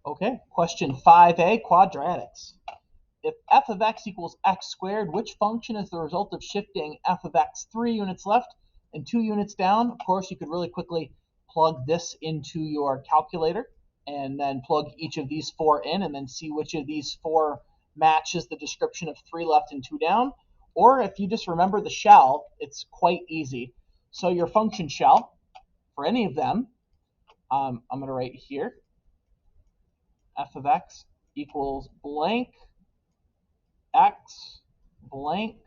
Okay, question 5a, quadratics. If f of x equals x squared, which function is the result of shifting f of x 3 units left and 2 units down? Of course, you could really quickly plug this into your calculator and then plug each of these 4 in and then see which of these 4 matches the description of 3 left and 2 down. Or if you just remember the shell, it's quite easy. So your function shell, for any of them, I'm going to write here, f of x equals blank x blank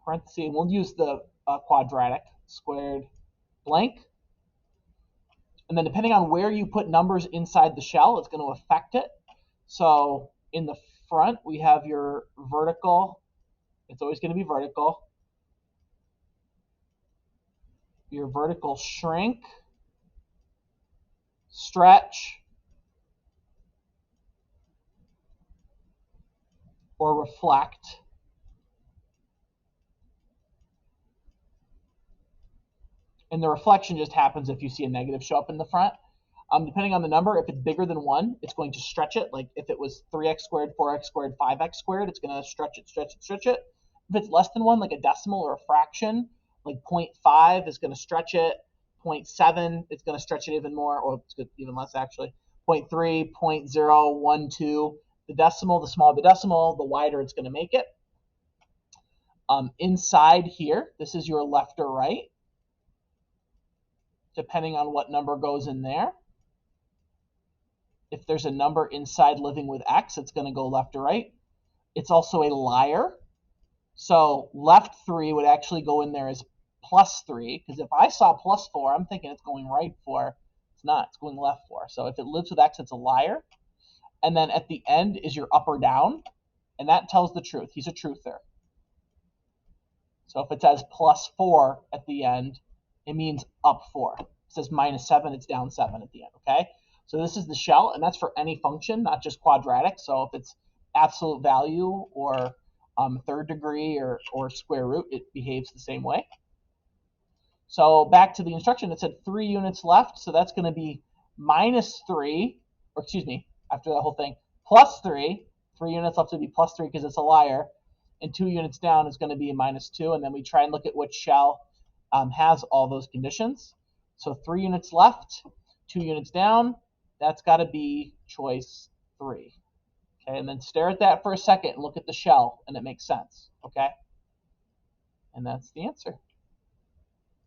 parenthesis. We'll use the quadratic squared blank. And then depending on where you put numbers inside the shell, it's going to affect it. So in the front, we have your vertical. It's always going to be vertical. Your vertical shrink, stretch, or reflect. And the reflection just happens if you see a negative show up in the front. Depending on the number, if it's bigger than 1, it's going to stretch it. Like if it was 3x squared, 4x squared, 5x squared, it's going to stretch it, stretch it, stretch it. If it's less than 1, like a decimal or a fraction, like 0.5 is going to stretch it. 0.7, it's going to stretch it even more, or it's even less actually. 0.3, 0.012. The decimal, the smaller the decimal, the wider it's going to make it. Inside here, this is your left or right, depending on what number goes in there. If there's a number inside living with x, it's going to go left or right. It's also a liar. So left 3 would actually go in there as plus 3, because if I saw plus 4, I'm thinking it's going right 4. It's not. It's going left 4. So if it lives with x, it's a liar. And then at the end is your up or down, and that tells the truth. He's a truther. So if it says plus 4 at the end, it means up 4. If it says minus 7, it's down 7 at the end, okay? So this is the shell, and that's for any function, not just quadratic. So if it's absolute value or third degree or square root, it behaves the same way. So back to the instruction, it said 3 units left, so that's going to be minus 3, or excuse me, after that whole thing, plus 3. 3 units left to be plus 3 because it's a liar, and 2 units down is going to be a minus 2, and then we try and look at which shell has all those conditions. So 3 units left, 2 units down, that's got to be choice 3. Okay, and then stare at that for a second and look at the shell, and it makes sense. Okay, and that's the answer.